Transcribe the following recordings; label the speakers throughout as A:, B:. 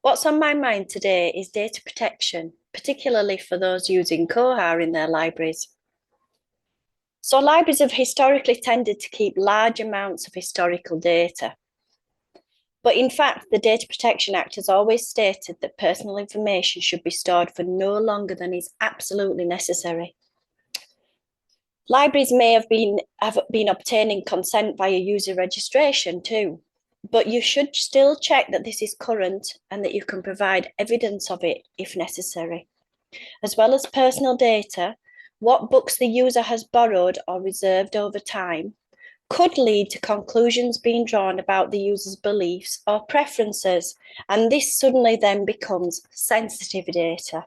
A: What's on my mind today is data protection, particularly for those using Koha in their libraries. So libraries have historically tended to keep large amounts of historical data. But in fact, the Data Protection Act has always stated that personal information should be stored for no longer than is absolutely necessary. Libraries may have been obtaining consent via user registration too, but you should still check that this is current and that you can provide evidence of it if necessary. As well as personal data, what books the user has borrowed or reserved over time could lead to conclusions being drawn about the user's beliefs or preferences, and this suddenly then becomes sensitive data.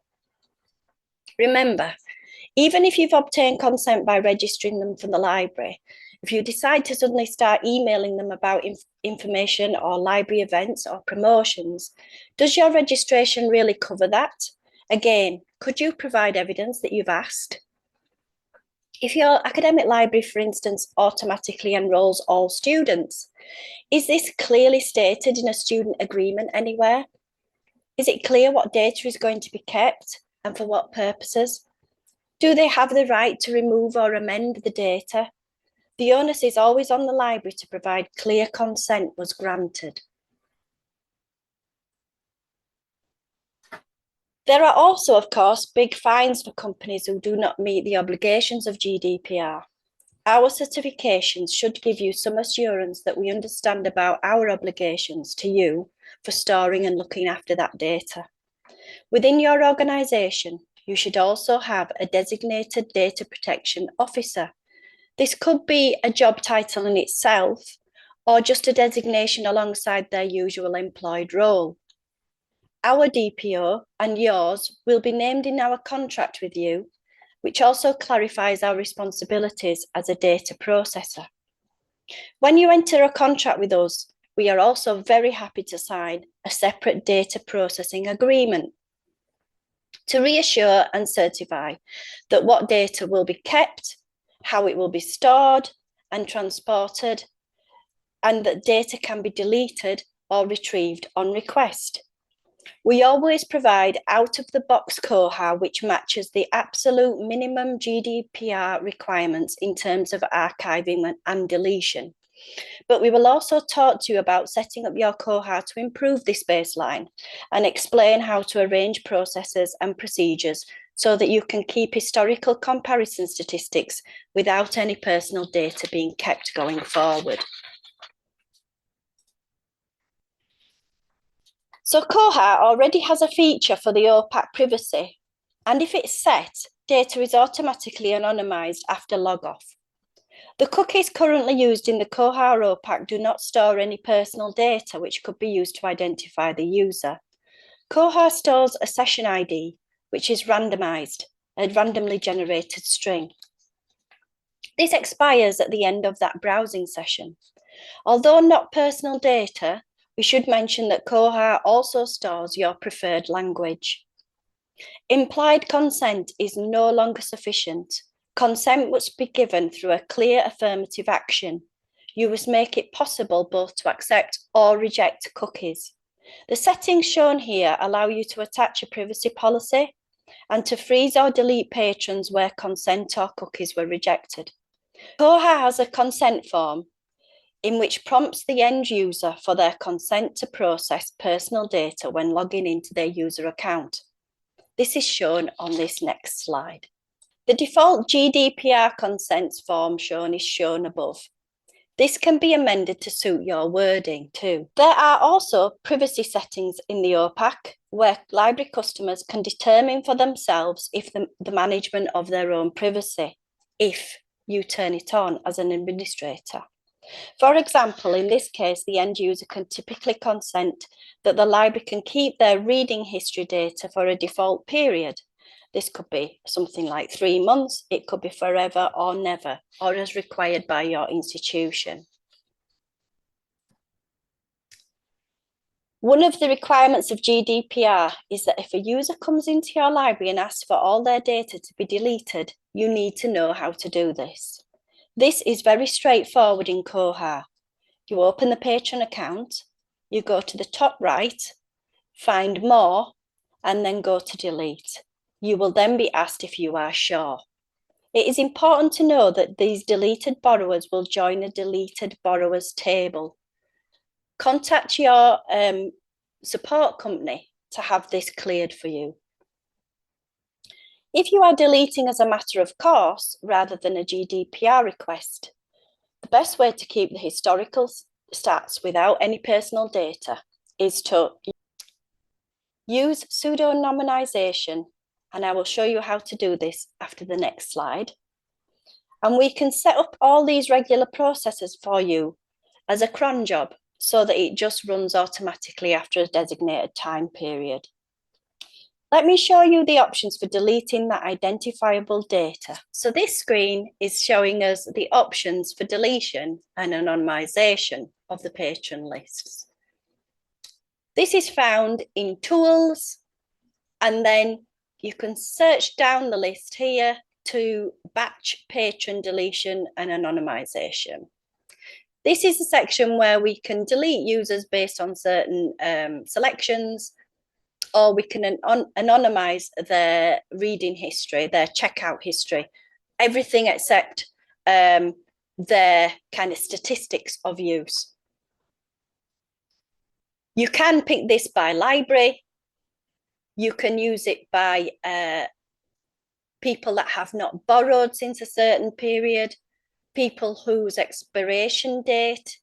A: Remember, even if you've obtained consent by registering them from the library, if you decide to suddenly start emailing them about information or library events or promotions, does your registration really cover that? Again, could you provide evidence that you've asked? If your academic library, for instance, automatically enrolls all students, is this clearly stated in a student agreement anywhere? Is it clear what data is going to be kept and for what purposes? Do they have the right to remove or amend the data? The onus is always on the library to provide clear consent was granted. There are also, of course, big fines for companies who do not meet the obligations of GDPR. Our certifications should give you some assurance that we understand about our obligations to you for storing and looking after that data. Within your organisation, you should also have a designated data protection officer. This could be a job title in itself or just a designation alongside their usual employed role. Our DPO and yours will be named in our contract with you, which also clarifies our responsibilities as a data processor. When you enter a contract with us, we are also very happy to sign a separate data processing agreement to reassure and certify that what data will be kept, how it will be stored and transported, and that data can be deleted or retrieved on request. We always provide out-of-the-box Koha which matches the absolute minimum GDPR requirements in terms of archiving and deletion. But we will also talk to you about setting up your Koha to improve this baseline and explain how to arrange processes and procedures so that you can keep historical comparison statistics without any personal data being kept going forward. So Koha already has a feature for the OPAC privacy, and if it's set, data is automatically anonymised after logoff. The cookies currently used in the Koha OPAC do not store any personal data which could be used to identify the user. Koha stores a session ID, which is randomized, a randomly generated string. This expires at the end of that browsing session. Although not personal data, we should mention that Koha also stores your preferred language. Implied consent is no longer sufficient. Consent must be given through a clear affirmative action. You must make it possible both to accept or reject cookies. The settings shown here allow you to attach a privacy policy and to freeze or delete patrons where consent or cookies were rejected. Koha has a consent form in which prompts the end user for their consent to process personal data when logging into their user account. This is shown on this next slide. The default GDPR consents form shown is shown above. This can be amended to suit your wording too. There are also privacy settings in the OPAC where library customers can determine for themselves if the management of their own privacy, if you turn it on as an administrator. For example, in this case, the end user can typically consent that the library can keep their reading history data for a default period. This could be something like 3 months, it could be forever or never, or as required by your institution. One of the requirements of GDPR is that if a user comes into your library and asks for all their data to be deleted, you need to know how to do this. This is very straightforward in Koha. You open the patron account, you go to the top right, find more, and then go to delete. You will then be asked if you are sure. It is important to know that these deleted borrowers will join a deleted borrowers table. Contact your support company to have this cleared for you. If you are deleting as a matter of course rather than a GDPR request, the best way to keep the historical stats without any personal data is to use pseudo-anonymization, and I will show you how to do this after the next slide. And we can set up all these regular processes for you as a cron job so that it just runs automatically after a designated time period. Let me show you the options for deleting that identifiable data. So this screen is showing us the options for deletion and anonymization of the patron lists. This is found in Tools, and then you can search down the list here to Batch Patron Deletion and Anonymization. This is a section where we can delete users based on certain selections, or we can anonymize their reading history, their checkout history, everything except their kind of statistics of use. You can pick this by library. You can use it by people that have not borrowed since a certain period, people whose expiration date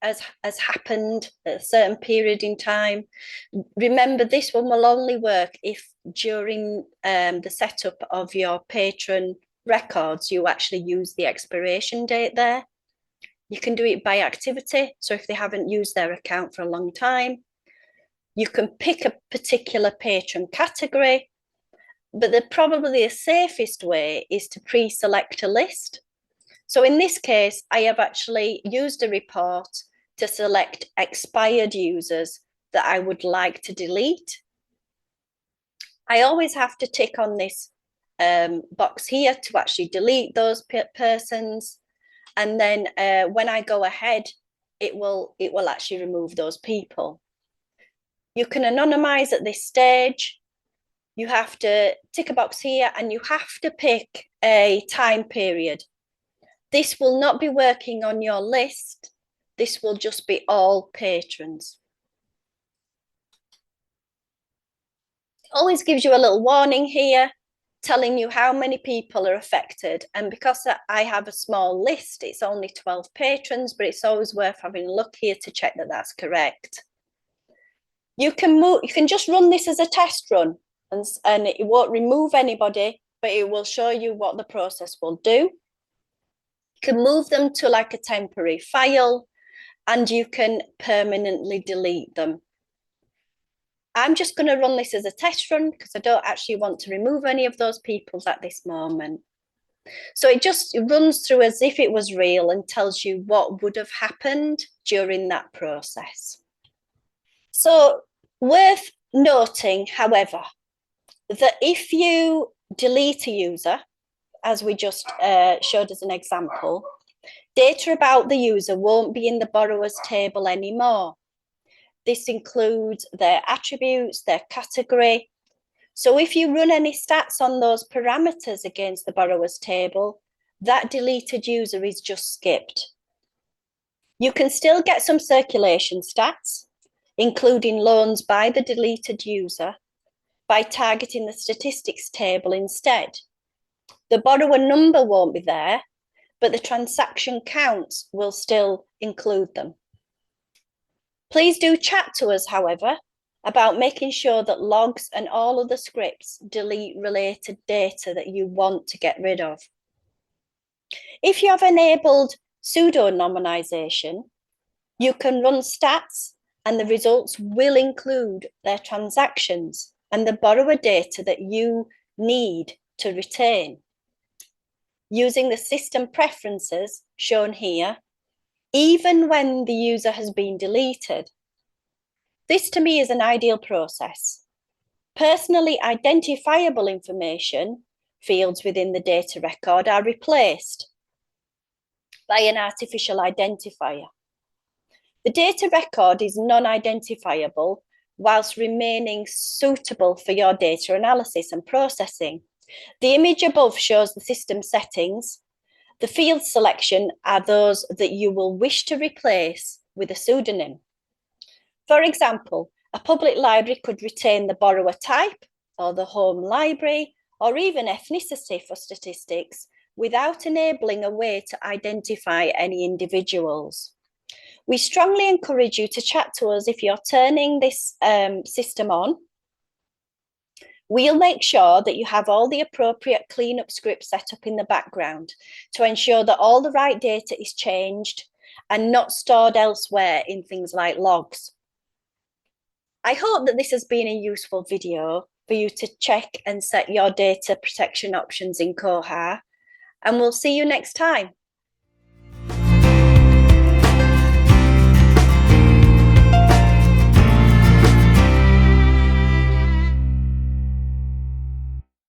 A: has happened at a certain period in time. Remember, this one will only work if during the setup of your patron records, you actually use the expiration date there. You can do it by activity. So if they haven't used their account for a long time, you can pick a particular patron category, but probably the safest way is to pre-select a list. So in this case, I have actually used a report to select expired users that I would like to delete. I always have to tick on this box here to actually delete those persons. And then when I go ahead, it will actually remove those people. You can anonymize at this stage. You have to tick a box here, and you have to pick a time period. This will not be working on your list. This will just be all patrons. It always gives you a little warning here, telling you how many people are affected. And because I have a small list, it's only 12 patrons, but it's always worth having a look here to check that that's correct. You can just run this as a test run, and it won't remove anybody, but it will show you what the process will do. You can move them to like a temporary file, and you can permanently delete them. I'm just going to run this as a test run because I don't actually want to remove any of those people at this moment. So it runs through as if it was real and tells you what would have happened during that process. So worth noting, however, that if you delete a user, as we just showed as an example, data about the user won't be in the borrower's table anymore. This includes their attributes, their category. So if you run any stats on those parameters against the borrower's table, that deleted user is just skipped. You can still get some circulation stats, including loans by the deleted user, by targeting the statistics table instead. The borrower number won't be there, but the transaction counts will still include them. Please do chat to us, however, about making sure that logs and all other scripts delete related data that you want to get rid of. If you have enabled pseudo-anonymization, you can run stats and the results will include their transactions and the borrower data that you need to retain. Using the system preferences shown here, even when the user has been deleted. This to me is an ideal process. Personally identifiable information fields within the data record are replaced by an artificial identifier. The data record is non-identifiable whilst remaining suitable for your data analysis and processing. The image above shows the system settings. The field selection are those that you will wish to replace with a pseudonym. For example, a public library could retain the borrower type or the home library or even ethnicity for statistics without enabling a way to identify any individuals. We strongly encourage you to chat to us if you're turning this system on. We'll make sure that you have all the appropriate cleanup scripts set up in the background to ensure that all the right data is changed and not stored elsewhere in things like logs. I hope that this has been a useful video for you to check and set your data protection options in Koha, and we'll see you next time.